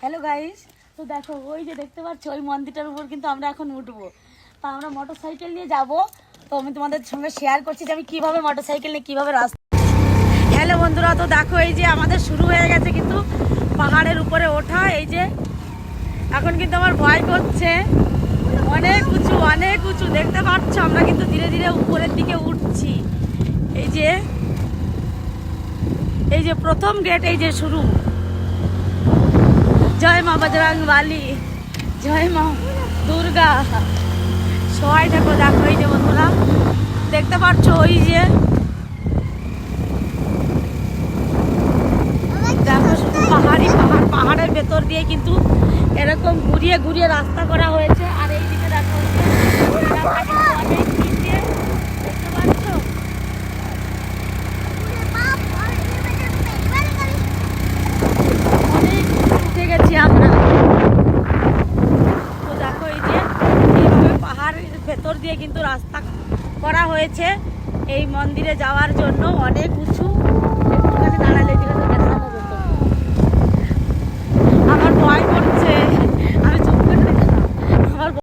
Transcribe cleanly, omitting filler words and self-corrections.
Hello guys, তো দেখো ওই যে দেখতে পাচ্ছ ওই মন্দিরটার উপর কিন্তু আমরা এখন উঠবো। তা আমরা মোটর সাইকেল নিয়ে যাবো। তো আমি তোমাদের সঙ্গে শেয়ার করছি যে আমি কিভাবে মোটর সাইকেল নিয়ে কিভাবে রাস্তা। হ্যালো বন্ধুরা, তো দেখো এই যে আমাদের শুরু হয়ে গেছে কিন্তু পাহাড়ের উপরে ওঠা। এই যে এখন কিন্তু আমার ভয় করছে, অনেক উঁচু দেখতে পাচ্ছ। আমরা কিন্তু ধীরে ধীরে উপরের দিকে উঠছি। এই যে প্রথম গেট, এই যে শুরু। জয় মা বজরং বালি, জয় মা দুর্গা। সবাই দেখো এই যে বন্ধুরা দেখতে পাচ্ছ ওই যে দেখো শুধু পাহাড়ের ভেতর দিয়ে কিন্তু এরকম ঘুরিয়ে ঘুরিয়ে রাস্তা করা হয়েছে। আর এই দিকে দেখো অনেক নিচে দেখতে পাচ্ছ। অনেক উঠে গেছি আমরা। তো দেখো এই যে এইভাবে পাহাড়ের ভেতর দিয়ে কিন্তু রাস্তা করা হয়েছে এই মন্দিরে যাওয়ার জন্য। অনেক উঁচু